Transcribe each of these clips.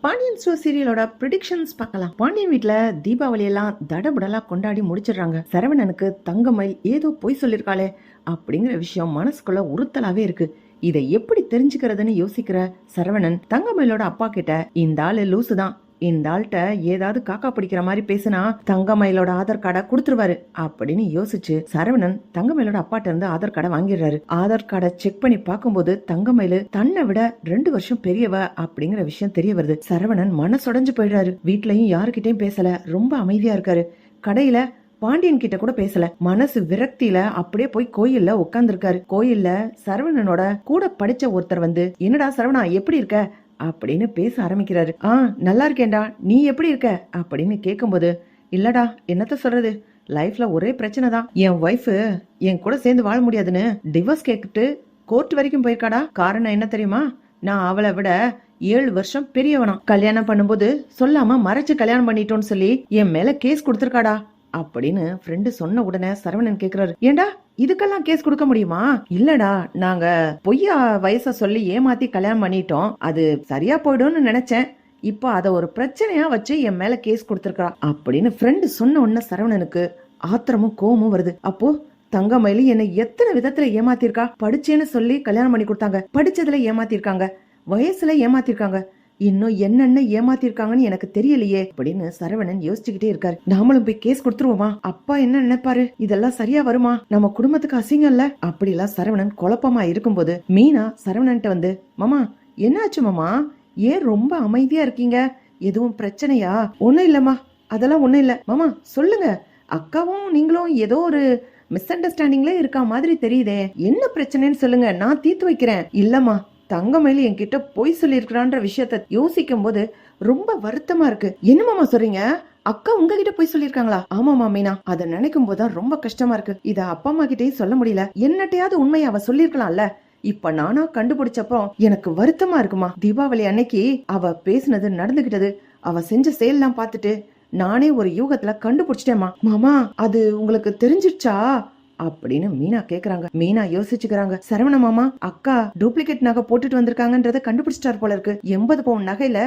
Pandian store சீரியலோட predictions பார்க்கலாம். பாண்டியன் வீட்ல தீபாவளி எல்லாம் தடபுடலா கொண்டாடி முடிச்சிடுறாங்க. சரவணனுக்கு தங்கமயில் ஏதோ பொய் சொல்லிருக்காளே அப்படிங்கிற விஷயம் மனசுக்குள்ள உறுத்தலாவே இருக்கு. இதை எப்படி தெரிஞ்சுக்கிறதுன்னு யோசிக்கிற சரவணன் தங்கமயிலோட அப்பா கிட்ட, இந்த ஆளு லூசு தான், இந்த ஆள்கிட்ட ஏதாவது காக்கா பிடிக்கிற மாதிரி பேசினா தங்கமயிலோட ஆதார் கார்டை கொடுத்துருவாரு அப்படின்னு யோசிச்சு சரவணன் தங்கமயிலோட அப்பாட்ட இருந்து ஆதார் கார்டை வாங்கிடுறாரு. ஆதார் கார்டை செக் பண்ணி பார்க்கும்போது தங்கமயிலு தன்னை விட 2 வருஷம் பெரியவ அப்படிங்கிற விஷயம் தெரிய வருது. சரவணன் மனசுடைஞ்சு போயிடுறாரு. வீட்லயும் யாருக்கிட்டையும் பேசல, ரொம்ப அமைதியா இருக்காரு. கடையில பாண்டியன் கிட்ட கூட பேசல. மனசு விரக்தியில அப்படியே போய் கோயில்ல உட்கார்ந்துருக்காரு. கோயில்ல சரவணனோட கூட படிச்ச ஒருத்தர் வந்து, என்னடா சரவணா எப்படி இருக்க அப்படின்னு பேச ஆரம்பிக்கிறாரு. நல்லா இருக்கேன்டா, நீ எப்படி இருக்க அப்படின்னு கேட்கும்போது, இல்லடா என்னத்த சொல்றது, லைஃப்ல ஒரே பிரச்சனை தான். என் ஒய்ஃப் என் கூட சேர்ந்து வாழ முடியாதுன்னு டிவோர்ஸ் கேட்டு கோர்ட் வரைக்கும் போயிருக்காடா. காரணம் என்ன தெரியுமா, நான் அவளை விட 7 வருஷம் பெரியவனா. கல்யாணம் பண்ணும்போது சொல்லாம மறைச்சு கல்யாணம் பண்ணிட்டோன்னு சொல்லி என் மேல கேஸ் கொடுத்திருக்காடா அப்படின்னு ஃப்ரெண்டு சொன்ன உடனே சரவணன் கேக்குறாரு, ஏண்டா இதுக்கெல்லாம் கேஸ் கொடுக்க முடியுமா? இல்லடா, நாங்க பொய்யா வயச சொல்லி ஏமாத்தி கல்யாணம் பண்ணிட்டோம், அது சரியா போயிடும்னு நினைச்சேன், இப்போ அத ஒரு பிரச்சனையா வச்சு என் மேல கேஸ் கொடுத்திருக்கா அப்படின்னு ஃப்ரெண்டு சொன்ன உடனே சரவணனுக்கு ஆத்திரமும் கோவமும் வருது. அப்போ தங்கமயிலி என்னை எத்தனை விதத்துல ஏமாத்திருக்கா. படிச்சேன்னு சொல்லி கல்யாணம் பண்ணி கொடுத்தாங்க, படிச்சதுல ஏமாத்திருக்காங்க, வயசுல ஏமாத்திருக்காங்க, இன்னும் என்னென்ன ஏமாத்திருக்காங்கன்னு எனக்கு தெரியலையே அப்படின்னு சரவணன் யோசிச்சுக்கிட்டே இருக்காரு. நாமளும் போய் கேஸ் கொடுத்துருவோமா? அப்பா என்ன நினைப்பாரு? இதெல்லாம் சரியா வருமா? நம்ம குடும்பத்துக்கு அசிங்கம் இல்ல? அப்படிலாம் சரவணன் குழப்பமா இருக்கும்போது மீனா சரவணன்ட்ட வந்து, மாமா என்னாச்சு மாமா, ஏன் ரொம்ப அமைதியா இருக்கீங்க, எதுவும் பிரச்சனையா? ஒண்ணும் இல்லம்மா, அதெல்லாம் ஒண்ணும் இல்ல. மாமா சொல்லுங்க, அக்காவும் நீங்களும் ஏதோ ஒரு மிஸ் அண்டர்ஸ்டாண்டிங்ல இருக்கா மாதிரி தெரியுதே, என்ன பிரச்சனைன்னு சொல்லுங்க, நான் தீர்த்து வைக்கிறேன். இல்லம்மா, தங்கமயிலு என்கிட்ட பொய் சொல்லியிருக்கிறான்ற விஷயத்த யோசிக்கும் போது ரொம்ப வருத்தமா இருக்கு. என்னமாமா சொல்றீங்க, அக்கா உங்ககிட்ட போய் சொல்லிருக்காங்களா? ஆமாமா மீனா, அதை நினைக்கும் போதுதான் ரொம்ப கஷ்டமா இருக்கு. இத அப்பா அம்மா கிட்டயும் சொல்ல முடியல, என்னட்டையாவது உண்மையை அவ சொல்லிருக்கலாம்ல. இப்ப நானா கண்டுபிடிச்சப்போ எனக்கு வருத்தமா இருக்குமா. தீபாவளி அன்னைக்கு அவ பேசுனது நடந்துகிட்டது, அவ செஞ்ச செயல்லாம் பார்த்துட்டு நானே ஒரு யூகத்துல கண்டுபிடிச்சிட்டேமா. மாமா அது உங்களுக்கு தெரிஞ்சிருச்சா அப்படின்னு மீனா கேக்குறாங்க. மீனா யோசிச்சுக்கிறாங்க. சரவண மாமா அக்கா டூப்ளிகேட் நகை போட்டுட்டு வந்திருக்காங்கன்றத கண்டுபிடிச்சிட்டாரு போல இருக்கு. 80 பவுன் நகையில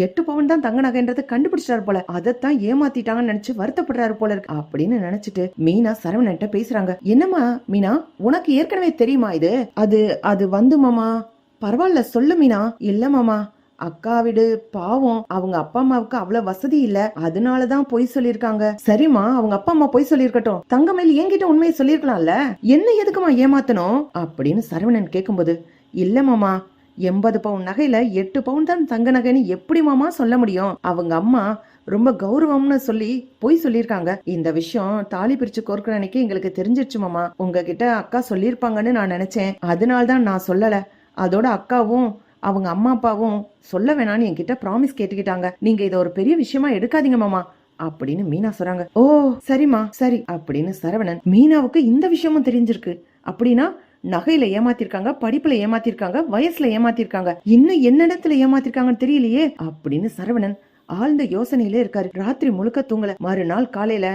8 பவுன் தான் தங்க நகைன்றத கண்டுபிடிச்சிட்டாரு போல, அதைத்தான் ஏமாத்திட்டாங்கன்னு நினைச்சு வருத்தப்படுறாரு போல இருக்கு அப்படின்னு நினைச்சிட்டு மீனா சரவணன்ட்ட பேசுறாங்க. என்னம்மா மீனா, உனக்கு ஏற்கனவே தெரியுமா இது? அது வந்து மாமா. பரவாயில்ல சொல்லு மீனா. இல்ல மாமா, அக்கா வீடு பாவம், அவங்க அப்பா அம்மாவுக்கு அவ்வளவு வசதி இல்ல, அதனாலதான் பொய் சொல்லிருக்காங்க. சரிம்மா, அவங்க அப்பா அம்மா பொய் சொல்லிருக்கட்டும், தங்கமயில் என்கிட்ட உண்மையை சொல்லிருக்கலாம்ல, என்ன எதுக்குமா ஏமாத்தணும் அப்படின்னு சரவணன் கேக்கும்போது, இல்ல மாமா, 80 பவுன் நகையில 8 பவுன் தான் தங்க நகைன்னு எப்படி மாமா சொல்ல முடியும்? அவங்க அம்மா ரொம்ப கௌரவம்னு சொல்லி பொய் சொல்லிருக்காங்க. இந்த விஷயம் தாலி பிரிச்சு கோர்க்கிற அன்னைக்கு எங்களுக்கு தெரிஞ்சிருச்சு மாமா. உங்ககிட்ட அக்கா சொல்லிருப்பாங்கன்னு நான் நினைச்சேன், அதனால்தான் நான் சொல்லல. அதோட அக்காவும் அவங்க அம்மா அப்பாவும் சொல்ல வேணான்னு என்கிட்ட ப்ராமிஸ் கேட்டுக்கிட்டாங்க. நீங்க இத ஒரு பெரிய விஷயமா எடுக்காதீங்க மாமா அப்படின்னு மீனா சொல்றாங்க. ஓ சரிம்மா சரி அப்படின்னு சரவணன், மீனாவுக்கு இந்த விஷயமும் தெரிஞ்சிருக்கு அப்படின்னா நகையில ஏமாத்திருக்காங்க, படிப்புல ஏமாத்திருக்காங்க, வயசுல ஏமாத்திருக்காங்க, இன்னும் என்னிடத்துல ஏமாத்திருக்காங்கன்னு தெரியலையே அப்படின்னு சரவணன் ஆழ்ந்த யோசனையிலே இருக்காரு. ராத்திரி முழுக்க தூங்கல. மறுநாள் காலையில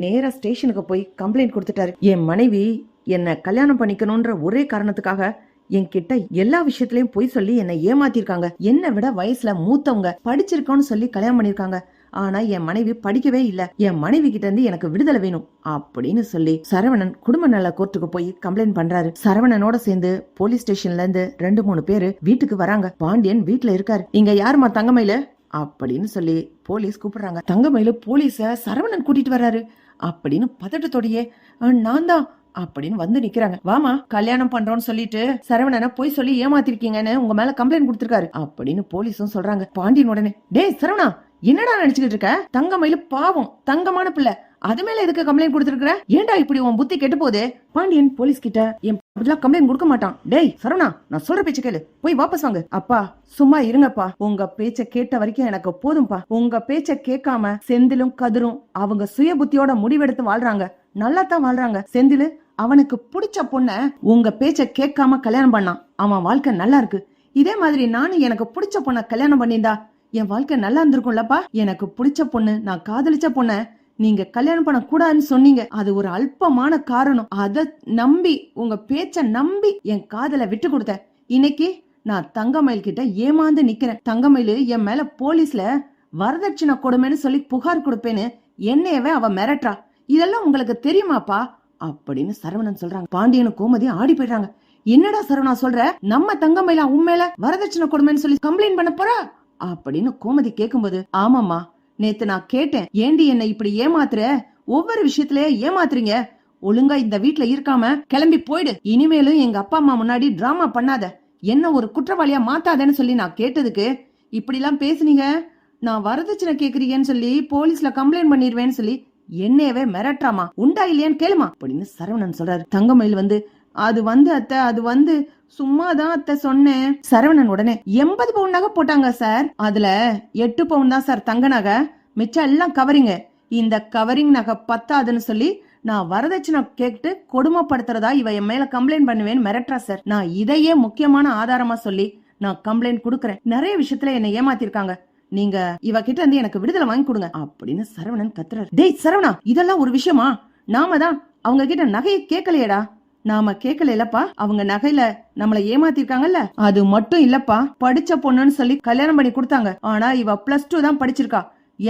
நேரா ஸ்டேஷனுக்கு போய் கம்ப்ளைண்ட் கொடுத்துட்டாரு. என் மனைவி என்ன கல்யாணம் பண்ணிக்கணும்ன்ற ஒரே காரணத்துக்காக என்கிட்ட எல்லா விஷயத்திலயும் பொய் சொல்லி என்னை ஏமாத்திருக்காங்க. என்னை விட வயசுல மூத்தவங்க, படிச்சிருக்கோன்னு சொல்லி கல்யாணம் பண்ணிருக்காங்க. ஆனா என் மனைவி படிக்கவே இல்ல, என் மனைவி கிட்ட இருந்து எனக்கு விடுதலை வேணும் அப்படின்னு சொல்லி சரவணன் குடும்ப நல கோர்ட்டுக்கு போய் கம்ப்ளைண்ட் பண்றாரு. சரவணனோட சேர்ந்து போலீஸ் ஸ்டேஷன்ல இருந்து 2-3 பேரு வீட்டுக்கு வராங்க. பாண்டியன் வீட்டுல இருக்காரு. இங்க யாருமா தங்கமயில அப்படின்னு சொல்லி போலீஸ் கூப்பிடுறாங்க. தங்கமயில போலீஸ சரவணன் கூட்டிட்டு வர்றாரு அப்படின்னு பதட்டத்தோடையே, நான் தான் அப்படின்னு வந்து நிக்கிறாங்க. வாமா, கல்யாணம் பண்றோம்னு சொல்லிட்டு சரவணனை போய் சொல்லி ஏமாத்திருக்கீங்கன்னு உங்க மேல கம்ப்ளைண்ட் கொடுத்திருக்காரு அப்படின்னு போலீஸும் சொல்றாங்க. பாண்டியன் உடனே, டேய் சரவணா, என்னடா நினைச்சுக்கிட்டு இருக்க? தங்கமயில பாவம், தங்கமான பிள்ளை, அது மேல எதுக்கு கம்ப்ளைண்ட் கொடுத்திருக்கிற? ஏன்டா இப்படி உன் புத்தி கெட்டு போகுது? பாண்டியன் போலீஸ் கிட்ட, என் கம்ப்ளைண்ட் கொடுக்க மாட்டான். டேய் சரவணா, நான் சொல்ற பேச்ச கேளு, போய் வாபஸ் வாங்க. அப்பா சும்மா இருங்கப்பா, உங்க பேச்ச கேட்ட வரைக்கும் எனக்கு போதும்பா. உங்க பேச்ச கேட்காம செந்திலும் கதிரும் அவங்க சுய புத்தியோட முடிவெடுத்து வாழ்றாங்க, நல்லா தான் வாழ்றாங்க. செந்திலு அவனுக்கு பிடிச்ச பொண்ண உங்க பேச்ச கேட்காம கல்யாணம் பண்ணான், அவன் வாழ்க்கை நல்லா இருக்கு. இதே மாதிரி நானும் எனக்கு பிடிச்ச பொண்ண கல்யாணம் பண்ணியிருந்தா என் வாழ்க்கை நல்லா இருந்திருக்கும்லப்பா. எனக்கு பிடிச்ச பொண்ணு, நான் காதலிச்ச பொண்ண நீங்க கல்யாணம் பண்ண கூடாதுன்னு சொன்னீங்க, அது ஒரு அல்பமான காரணம். அத நம்பி, உங்க பேச்ச நம்பி என் காதலை விட்டு கொடுத்த. இன்னைக்கு நான் தங்கமயில் கிட்ட ஏமாந்து நிக்கிறேன். தங்கமயில் என் மேல போலீஸ்ல வரதட்சணை கொடுமைன்னு சொல்லி புகார் கொடுப்பேன்னு என்னையவே அவ மிரட்டா. இதெல்லாம் உங்களுக்கு தெரியுமாப்பா அப்படின்னு சரவணன் சொல்றாங்க. பாண்டியனும் கோமதி ஆடி போயிடுறாங்க. என்னடா சரவணா சொல்ற, நம்ம தங்கமயிலா உண்மையில வரதட்சணை கொடுமைன்னு சொல்லி கம்ப்ளைண்ட் பண்ண போறா அப்படின்னு கோமதி கேக்கும்போது, ஆமாமா நேத்து நான் கேட்டேன், ஏண்டி என்ன இப்படி ஏமாத்துற, ஒவ்வொரு விஷயத்திலேயே ஏமாத்துறீங்க, ஒழுங்கா இந்த வீட்டுல இருக்காம கிளம்பி போயிடு, இனிமேலும் எங்க அப்பா அம்மா முன்னாடி டிராமா பண்ணாத, என்ன ஒரு குற்றவாளியா மாத்தாதேன்னு சொல்லி நான் கேட்டதுக்கு இப்படி எல்லாம் பேசுனீங்க, நான் வரதட்சணை கேக்குறீங்கன்னு சொல்லி போலீஸ்ல கம்ப்ளைண்ட் பண்ணிடுவேன்னு சொல்லி என்னையவே மிரட்டாமா, உண்டா இல்லையான்னு கேளுமா அப்படின்னு சரவணன் சொல்றாரு. தங்கமயில் அத்தை அது சும்மாதான் அத்தை சொன்னேன். சரவணன் உடனே 80 பவுன் நகை போட்டாங்க சார், அதுல 8 பவுன் தான் சார் தங்க நகை, மிச்சம் எல்லாம் கவரிங்க, இந்த கவரிங் நகை பத்தாதுன்னு சொல்லி நான் வரதட்சணை கேட்டு கொடுமைப்படுத்துறதா இவ என் மேல கம்ப்ளைண்ட் பண்ணுவேன்னு மிரட்டா சார். நான் இதையே முக்கியமான ஆதாரமா சொல்லி நான் கம்ப்ளைண்ட் கொடுக்கறேன். நிறைய விஷயத்துல என்ன ஏமாத்திருக்காங்க, நீங்க இவ கிட்ட இருந்து எனக்கு விடுதலை வாங்கி கொடுங்க அப்படின்னு சரவணன் கத்துறாரு. டேய் சரவணா, இதெல்லாம் ஒரு விஷயமா? நாம தான் அவங்க கிட்ட நகையை கேட்கலையடா. நாம கேட்கல இல்லப்பா, அவங்க நகையில நம்மள ஏமாத்திருக்காங்கல்ல, அது மட்டும் இல்லப்பா, படிச்ச பொண்ணுன்னு சொல்லி கல்யாணம் பண்ணி கொடுத்தாங்க. ஆனா இவ +2 தான் படிச்சிருக்கா,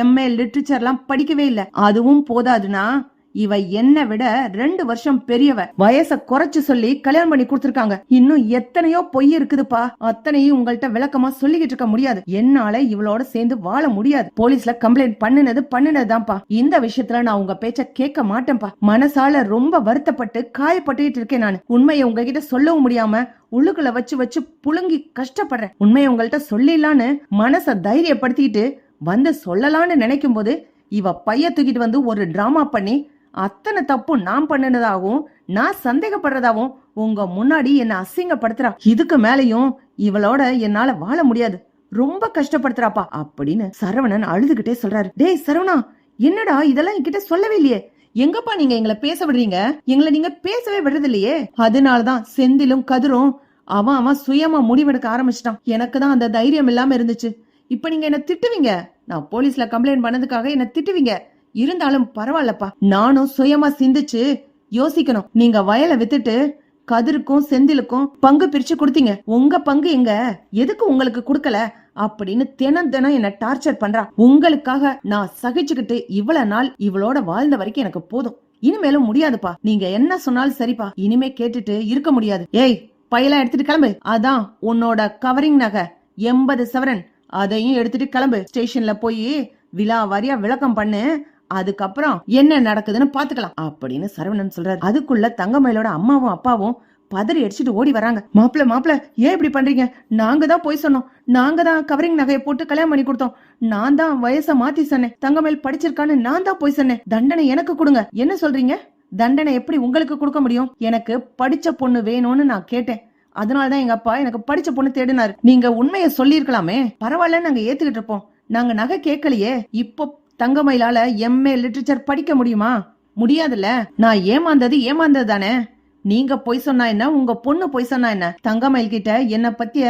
MA லிட்ரேச்சர்லாம் படிக்கவே இல்ல. அதுவும் போதாதுன்னா இவ என்ன விட 2 வருஷம் பெரியவ, வயச குறைச்சு சொல்லி கல்யாணம் பண்ணி கொடுத்திருக்காங்க. இன்னும் எத்தனையோ பொய் இருக்குதுப்பா, அத்தனையும் உங்கள்ட்ட விளக்கமா சொல்லிக்கிட்டு இருக்க முடியாது. என்னால இவளோட சேர்ந்து வாழ முடியாது. போலீஸ்ல கம்ப்ளைண்ட் பண்ணுனதுதான்ப்பா. இந்த விஷயத்துல நான் உங்க பேச்ச கேட்க மாட்டேன்ப்பா. மனசால ரொம்ப வருத்தப்பட்டு காயப்பட்டுக்கிட்டு இருக்கேன் நான். உண்மையை உங்ககிட்ட சொல்லவும் முடியாம உள்ளுக்குள்ள வச்சு வச்சு புழுங்கி கஷ்டப்படுறேன். உண்மையை உங்கள்ட்ட சொல்லிடலான்னு மனச தைரியப்படுத்திக்கிட்டு வந்து சொல்லலான்னு நினைக்கும் போது இவ பைய தூக்கிட்டு வந்து ஒரு டிராமா பண்ணி அத்தனை தப்பு நான் பண்ணினதாகவும் நான் சந்தேகப்படுறதாகவும் உங்க முன்னாடி என்ன அசிங்கப்படுத்துறா. இதுக்கு மேலையும் இவளோட என்னால வாழ முடியாது, ரொம்ப கஷ்டப்படுத்துறாப்பா அப்படின்னு சரவணன் அழுதுகிட்டே சொல்றாரு. டேய் சரவணா, என்னடா இதெல்லாம் என்கிட்ட சொல்லவே இல்லையே, எங்கப்பா நீங்க எங்களை பேச விடுறீங்க, எங்களை நீங்க பேசவே விடுறது இல்லையே. அதனாலதான் செந்திலும் கதிரும் அவன் சுயமா முடிவெடுக்க ஆரம்பிச்சிட்டான். எனக்கு தான் அந்த தைரியம் இல்லாம இருந்துச்சு. இப்ப நீங்க என்ன திட்டுவீங்க, நான் போலீஸ்ல கம்ப்ளைண்ட் பண்ணதுக்காக என்ன திட்டுவீங்க, இருந்தாலும் பரவாயில்லப்பா, நானும் சுயமா சிந்திச்சு யோசிக்கணும். நீங்க வயலை வித்துட்டு கதிருக்கும் செந்திலுக்கும் பங்கு பிரிச்சு கொடுத்தீங்க, உங்க பங்கு எங்க, எதுக்கு உங்களுக்கு கொடுக்கல அப்படின்னு தினம் தினம் என்ன டார்ச்சர் பண்றா. உங்களுக்காக நான் சகிச்சுக்கிட்டு இவ்வளவு நாள் இவளோட வாழ்ந்த வரைக்கும் எனக்கு போதும், இனிமேலும் முடியாதுப்பா. நீங்க என்ன சொன்னாலும் சரிப்பா, இனிமே கேட்டுட்டு இருக்க முடியாது. ஏய் பையெல்லாம் எடுத்துட்டு கிளம்பு, அதான் உன்னோட கவரிங் நகை 80 சவரன், அதையும் எடுத்துட்டு கிளம்பு, ஸ்டேஷன்ல போய் விழா வாரியா விளக்கம் பண்ணு, அதுக்கப்புறம் என்ன நடக்குதுன்னு பாத்துக்கலாம் அப்படின்னு சரவணன் சொல்றாரு. அதுக்குள்ள தங்கமயிலோட அம்மாவும் அப்பாவும் பதறி அடிச்சுட்டு ஓடி வராங்க. மாப்பிள்ள ஏன் இப்படி பண்றீங்க, நாங்க தான் போய் சொன்னோம், நாங்க தான் கவரிங் நகையை போட்டு கல்யாணம் பண்ணி கொடுத்தோம், நான் தான் வயசை மாத்தி சொன்னேன், தங்கமயில் படிச்சிருக்கான்னு நான் தான் போய் சொன்னேன், தண்டனை எனக்கு கொடுங்க. என்ன சொல்றீங்க, தண்டனை எப்படி உங்களுக்கு கொடுக்க முடியும், எனக்கு படிச்ச பொண்ணு வேணும்னு நான் கேட்டேன், அதனாலதான் எங்க அப்பா எனக்கு படிச்ச பொண்ணு தேடினாரு. நீங்க உண்மையை சொல்லி பரவாயில்ல, நாங்க ஏத்துக்கிட்டு இருப்போம், நாங்க நகை கேட்கலையே. இப்போ தங்கமயிலால MA லிட்ரேச்சர் படிக்க முடியுமா, முடியாதுல்ல. நான் ஏமாந்தது தானே, நீங்க பொய் சொன்னா என்ன, உங்க பொண்ணு பொய் சொன்னா என்ன, தங்கமயில் கிட்ட என்ன பத்திய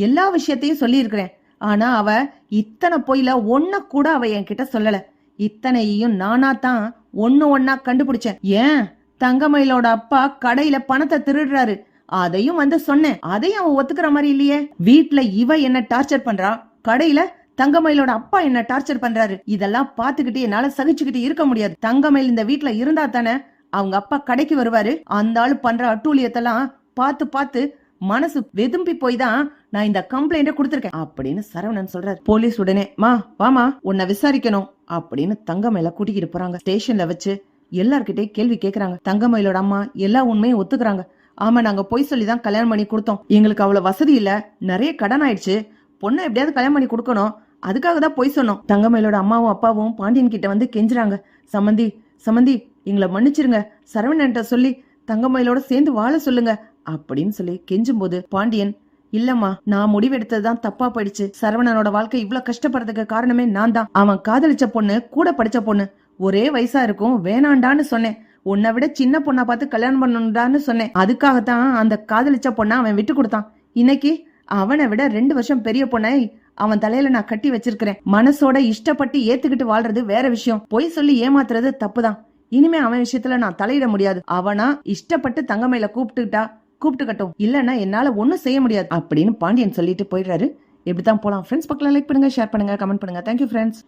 எல்லா விஷயத்தையும் சொல்லி இருக்கிறேன். ஆனா அவ இத்தனை பொய்ல ஒன்ன கூட அவ என்கிட்ட சொல்லல. இத்தனையும் நானா தான் ஒன்னா கண்டுபிடிச்சேன். ஏன் தங்கமயிலோட அப்பா கடையில பணத்தை திருடுறாரு, அதையும் சொன்னேன், அதையும் அவன் ஒத்துக்கிற மாதிரி இல்லையே. வீட்டுல இவ என்ன டார்ச்சர் பண்றா, கடையில தங்கமயிலோட அப்பா என்ன டார்ச்சர் பண்றாரு, இதெல்லாம் பாத்துக்கிட்டு என்னால சகிச்சுக்கிட்டு இருக்க முடியாது. தங்கமயில் இந்த வீட்டுல இருந்தா தானே அவங்க அப்பா கடைக்கு வருவாரு. அந்த ஆளு பண்ற அட்டூழியத்தெல்லாம் பார்த்து பார்த்து மனசு வெதும்பி போய் தான் நான் இந்த கம்ப்ளைண்ட கொடுத்திருக்கேன் அப்படின்னு சரவணன் சொல்றாரு. போலீஸ் உடனே வாமா உன்னை விசாரிக்கணும் அப்படின்னு தங்கமயில கூட்டிக்கிட்டு போறாங்க. ஸ்டேஷன்ல வச்சு எல்லார்கிட்டயும் கேள்வி கேக்குறாங்க. தங்கமயிலோட அம்மா எல்லா உண்மையும் ஒத்துக்குறாங்க. ஆமா, நாங்க போய் சொல்லிதான் கல்யாணம் பண்ணி கொடுத்தோம், எங்களுக்கு அவ்வளவு வசதி இல்ல, நிறைய கடன் ஆயிடுச்சு, பொண்ணை எப்படியாவது கல்யாணம் பண்ணி கொடுக்கணும், அதுக்காக தான் போய் சொன்னோம். தங்கமயிலோட அம்மாவும் அப்பாவும் பாண்டியன் கிட்ட கெஞ்சுறாங்க. சமந்தி எங்களை மன்னிச்சிருங்க, சரவணன்ட்ட சொல்லி தங்கமயிலோட சேர்ந்து வாழ சொல்லுங்க அப்படின்னு சொல்லி கெஞ்சும் போது பாண்டியன், இல்லம்மா நான் முடிவெடுத்ததுதான் தப்பா போயிடுச்சு, சரவணனோட வாழ்க்கை இவ்வளவு கஷ்டப்படுறதுக்கு காரணமே நான் தான். அவன் காதலிச்ச பொண்ணு கூட படிச்ச பொண்ணு, ஒரே வயசா இருக்கும், வேணாண்டான்னு சொன்னேன், உன்னை விட சின்ன பொண்ணா பார்த்து கல்யாணம் பண்ணணும்டான்னு சொன்னேன், அதுக்காகத்தான் அந்த காதலிச்ச பொண்ணா அவன் விட்டு கொடுத்தான். இன்னைக்கு அவனை விட 2 வருஷம் பெரிய பொண்ணை அவன் தலையில நான் கட்டி வச்சிருக்கிறேன். மனசோட இஷ்டப்பட்டு ஏத்துக்கிட்டு வாழ்றது வேற விஷயம், பொய் சொல்லி ஏமாத்துறது தப்புதான். இனிமே அவன் விஷயத்துல நான் தலையிட முடியாது. அவனா இஷ்டப்பட்டு தங்கமயில கூப்பிட்டுக்கிட்டா கூப்பிட்டுக்கட்டும், இல்லன்னா என்னால ஒண்ணும் செய்ய முடியாது அப்படின்னு பாண்டியன் சொல்லிட்டு போயிடுறாரு. இப்படித்தான் போலாம் ஃப்ரெண்ட்ஸ். பக்கம் லைக் பண்ணுங்க, ஷேர் பண்ணுங்க, கமெண்ட் பண்ணுங்க. Thank you friends.